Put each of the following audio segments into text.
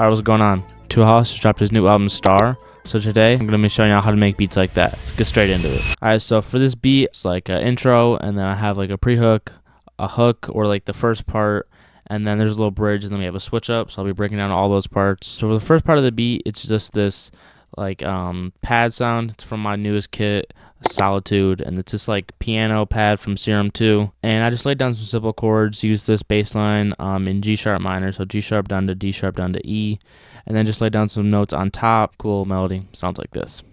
Alright, what's going on? 2hollis just dropped his new album, Star. So today, I'm going to be showing you how to make beats like that. Let's get straight into it. Alright, so for this beat, it's like an intro, and then I have like a pre-hook, a hook, or like the first part, and then there's a little bridge, and then we have a switch up, so I'll be breaking down all those parts. So for the first part of the beat, it's just this like pad sound. It's from my newest kit, Solitude, and it's just like piano pad from Serum 2. And I just laid down some simple chords, used this bass line in G sharp minor, so G sharp down to D sharp down to E, and then just laid down some notes on top. Cool melody, sounds like this.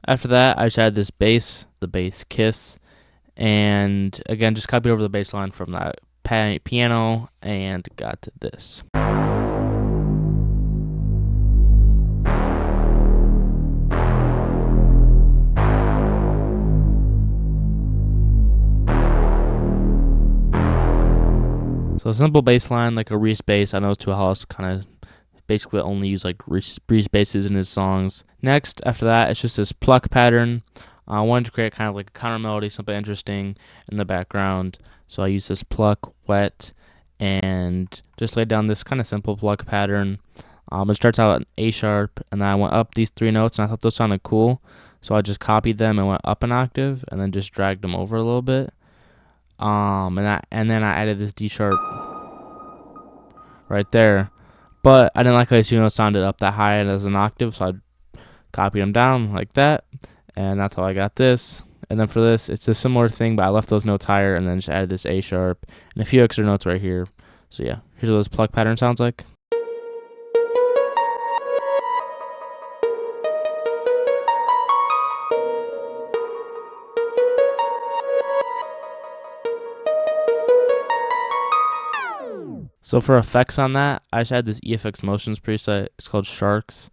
After that, I just added this bass, the bass Kiss, and again, just copied over the bass line from that piano and got to this. So a simple bass line, like a Reese bass. I know 2hollis kind of basically only use like Reese basses in his songs. Next, after that, it's just this pluck pattern. I wanted to create kind of like a counter melody, something interesting in the background. So I use this pluck, wet, and just laid down this kind of simple pluck pattern. It starts out at A sharp, and then I went up these three notes, and I thought those sounded cool. So I just copied them and went up an octave, and then just dragged them over a little bit. And then I added this D sharp right there. But I didn't like how these two notes sounded up that high as an octave, so I copied them down like that, and that's how I got this. And then for this, it's a similar thing, but I left those notes higher and then just added this A sharp and a few extra notes right here. So yeah, here's what this pluck pattern sounds like. So for effects on that, I just had this EFX Motions preset. It's called Sharks,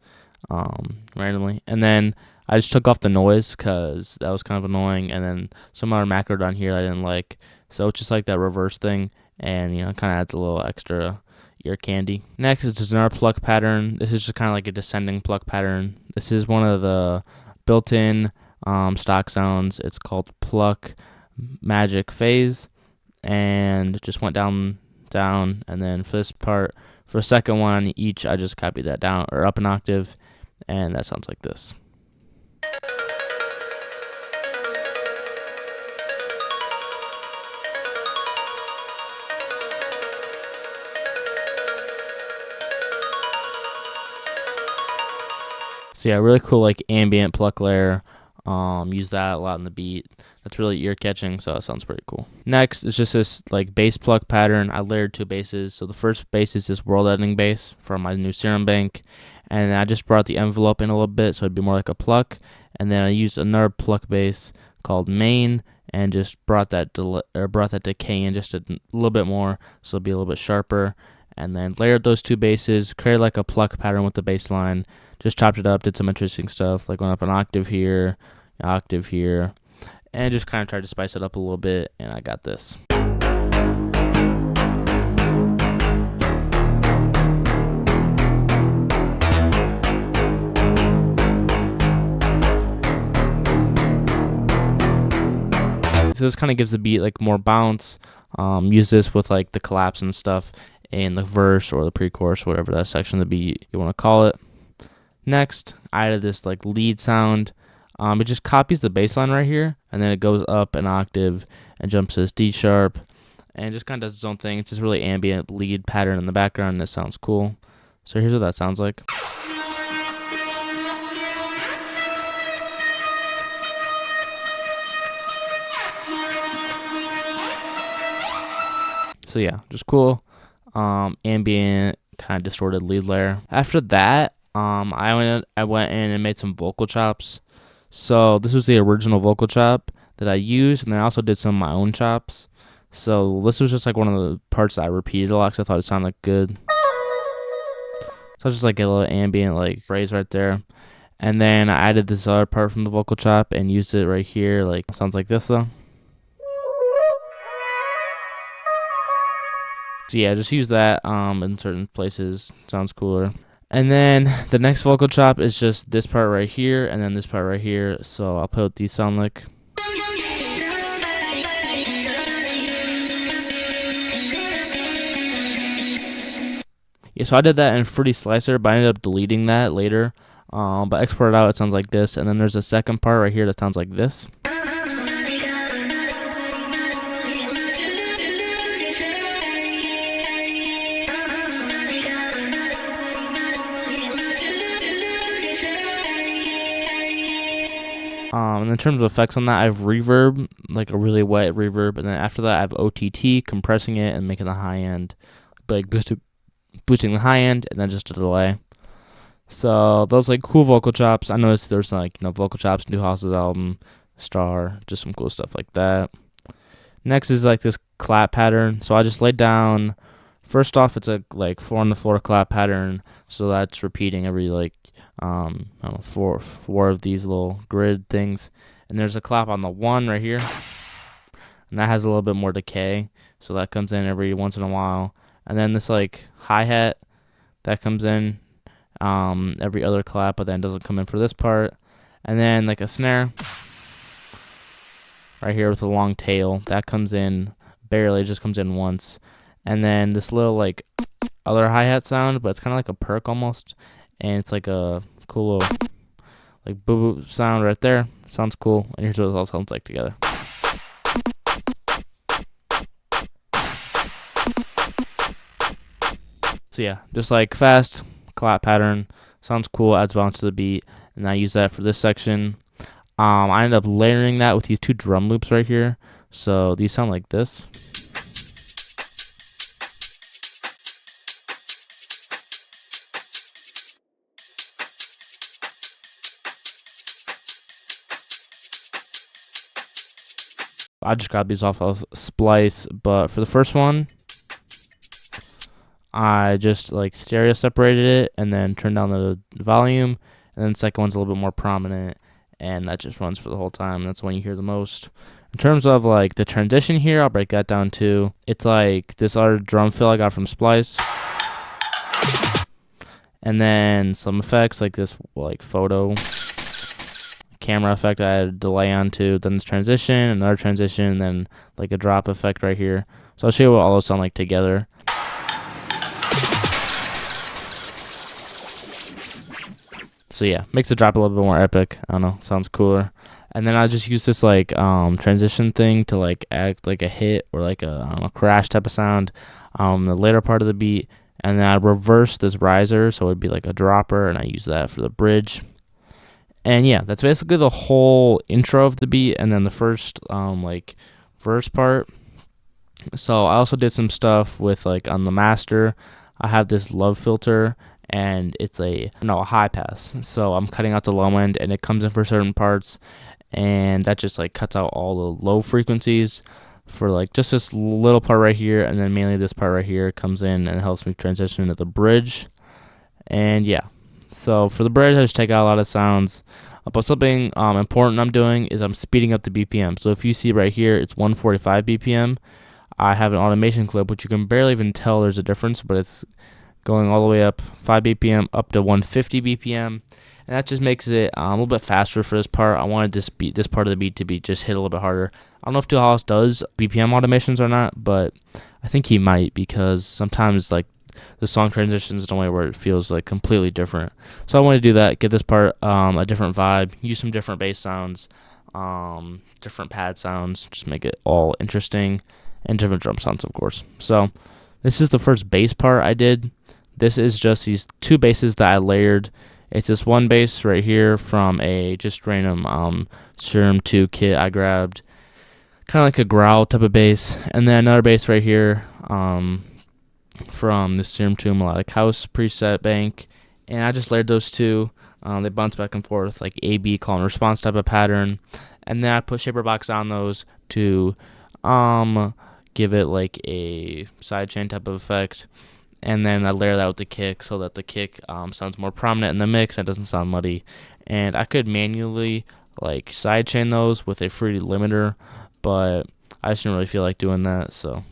randomly. And then I just took off the noise because that was kind of annoying. And then some other macro down here I didn't like. So it's just like that reverse thing. And, you know, kind of adds a little extra ear candy. Next is just another pluck pattern. This is just kind of like a descending pluck pattern. This is one of the built-in stock sounds. It's called Pluck Magic Phase. And just went down, and then for this part, for a second one each, I just copied that down or up an octave, and that sounds like this. So yeah, really cool like ambient pluck layer. Use that a lot in the beat. That's really ear catching, so that sounds pretty cool. Next is just this like bass pluck pattern. I layered two basses. So the first bass is this world ending bass from my new Serum bank, and I just brought the envelope in a little bit so it'd be more like a pluck. And then I used another pluck bass called main and just brought that decay in just a little bit more, so it'll be a little bit sharper. And then layered those two basses, created like a pluck pattern with the bass line. Just chopped it up, did some interesting stuff, like went up an octave here, and just kind of tried to spice it up a little bit, and I got this. So this kind of gives the beat like more bounce. Use this with like the collapse and stuff in the verse or the pre-chorus, whatever that section of the beat you want to call it. Next, I added this like lead sound. It just copies the bass line right here, and then it goes up an octave and jumps to this D sharp, and just kind of does its own thing. It's this really ambient lead pattern in the background, and it sounds cool. So here's what that sounds like. So yeah, just cool, ambient, kind of distorted lead layer. After that, I went in and made some vocal chops. So this was the original vocal chop that I used, and then I also did some of my own chops. So this was just like one of the parts that I repeated a lot because I thought it sounded good. So I just like get a little ambient like phrase right there. And then I added this other part from the vocal chop and used it right here. Like sounds like this though. So yeah, just use that in certain places. Sounds cooler. And then the next vocal chop is just this part right here and then this part right here. So I'll put what these sound like. Yeah, so I did that in Fruity Slicer, but I ended up deleting that later. But export it out, it sounds like this. And then there's a second part right here that sounds like this. And in terms of effects on that, I have reverb, like a really wet reverb, and then after that I have OTT, compressing it and making the high end, like boosting the high end, and then just a delay. So those like cool vocal chops. I noticed there's like vocal chops, 2hollis album, Star, just some cool stuff like that. Next is like this clap pattern. So I just laid down. First off, it's a like 4 on the floor clap pattern. So that's repeating every like I don't know, four of these little grid things, and there's a clap on the 1 right here, and that has a little bit more decay, so that comes in every once in a while. And then this like hi-hat that comes in every other clap, but then doesn't come in for this part. And then like a snare right here with a long tail that comes in barely, just comes in once. And then this little like other hi-hat sound, but it's kind of like a perk almost, and it's like a cool little like boo boo sound right there. Sounds cool. And here's what it all sounds like together. So yeah, just like fast clap pattern, sounds cool, adds balance to the beat, and I use that for this section. I ended up layering that with these 2 drum loops right here, so these sound like this. I just grabbed these off of Splice, but for the first one, I just like stereo separated it and then turned down the volume, and then the second one's a little bit more prominent, and that just runs for the whole time. That's when you hear the most. In terms of like the transition here, I'll break that down too. It's like this other drum fill I got from Splice, and then some effects like this like photo camera effect I had a delay onto, then this transition, another transition, and then like a drop effect right here. So I'll show you what all those sound like together. So yeah, makes the drop a little bit more epic. I don't know, sounds cooler. And then I just use this like transition thing to like act like a hit or like a I don't know, crash type of sound the later part of the beat. And then I reverse this riser, so it'd be like a dropper, and I use that for the bridge. And yeah, that's basically the whole intro of the beat, and then the first like verse part. So I also did some stuff with like on the master, I have this love filter, and it's a high pass. So I'm cutting out the low end, and it comes in for certain parts, and that just like cuts out all the low frequencies for like just this little part right here, and then mainly this part right here comes in and helps me transition into the bridge. And yeah. So for the bridge, I just take out a lot of sounds. But something important I'm doing is I'm speeding up the BPM. So if you see right here, it's 145 BPM. I have an automation clip, which you can barely even tell there's a difference, but it's going all the way up 5 BPM up to 150 BPM. And that just makes it a little bit faster for this part. I wanted this part of the beat to be just hit a little bit harder. I don't know if 2hollis does BPM automations or not, but I think he might, because sometimes like the song transitions in a way where it feels like completely different. So I want to do that, give this part a different vibe, use some different bass sounds, different pad sounds, just make it all interesting, and different drum sounds, of course. So this is the first bass part I did. This is just these 2 basses that I layered. It's this one bass right here from a just random Serum 2 kit I grabbed, kind of like a growl type of bass, and then another bass right here from the Serum 2 Melodic House preset bank, and I just layered those 2. They bounce back and forth like A/B call and response type of pattern, and then I put shaper box on those to give it like a sidechain type of effect, and then I layer that with the kick so that the kick sounds more prominent in the mix and doesn't sound muddy. And I could manually like sidechain those with a Fruity limiter, but I just didn't really feel like doing that, so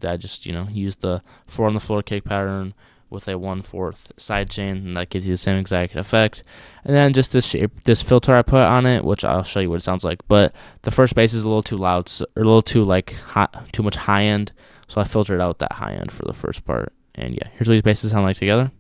I just used the 4 on the floor kick pattern with a 1/4 sidechain, and that gives you the same exact effect. And then just this filter I put on it, which I'll show you what it sounds like. But the first bass is a little too loud, or a little too too much high end, so I filtered out that high end for the first part. And yeah, here's what these basses sound like together.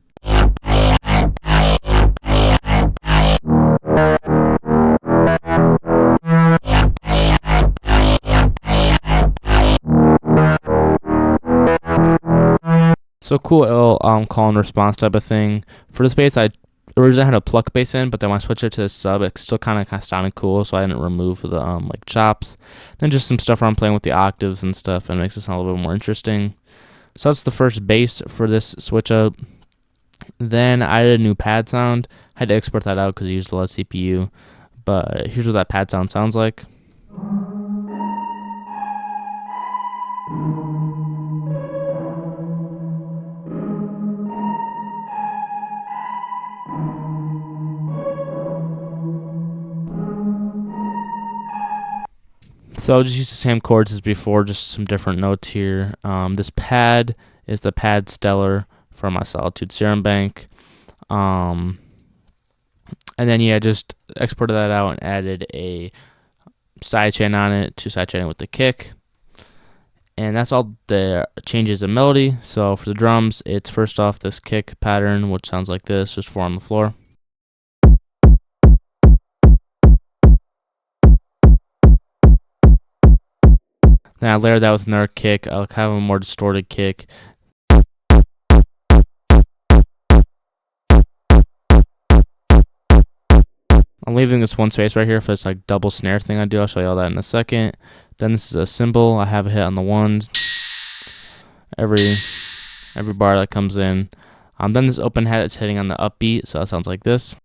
So cool little call and response type of thing. For this bass, I originally had a pluck bass in, but then when I switched it to the sub, it still kind of sounded cool, so I didn't remove the like chops. Then just some stuff where I'm playing with the octaves and stuff, and it makes it sound a little bit more interesting. So that's the first bass for this switch up. Then I added a new pad sound. I had to export that out because I used a lot of CPU. But here's what that pad sound sounds like. So I'll just use the same chords as before, just some different notes here. This pad is the pad Stellar from my Solitude Serum Bank. And then yeah, just exported that out and added a sidechain on it to sidechain it with the kick. And that's all the changes in melody. So for the drums, it's first off this kick pattern, which sounds like this, just 4 on the floor. Then I layered that with another kick. I'll have a more distorted kick. I'm leaving this one space right here for this like double snare thing I do. I'll show you all that in a second. Then this is a cymbal. I have a hit on the ones. Every bar that comes in. Then this open hat is hitting on the upbeat, so that sounds like this.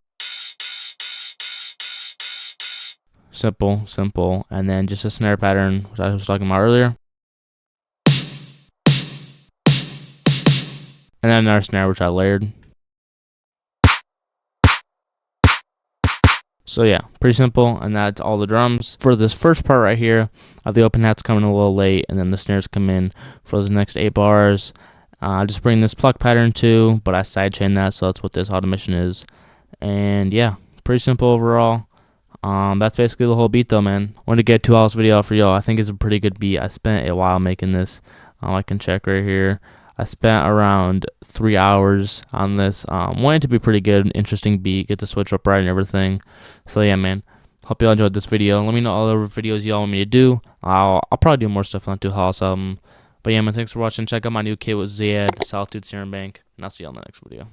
Simple, and then just a snare pattern, which I was talking about earlier. And then another snare, which I layered. So yeah, pretty simple, and that's all the drums. For this first part right here, the open hat's coming a little late, and then the snares come in for the next 8 bars. I just bring this pluck pattern too, but I sidechain that, so that's what this automation is. And yeah, pretty simple overall. That's basically the whole beat though, man. Wanted to get a 2hollis video out for y'all. I think it's a pretty good beat. I spent a while making this. I can check right here. I spent around 3 hours on this. Wanted it to be pretty good, interesting beat, get the switch up right and everything. So yeah, man. Hope y'all enjoyed this video. Let me know all the videos y'all want me to do. I'll probably do more stuff on 2hollis album. But yeah, man, thanks for watching. Check out my new kit with Zayed, Solitude Serum Bank, and I'll see y'all in the next video.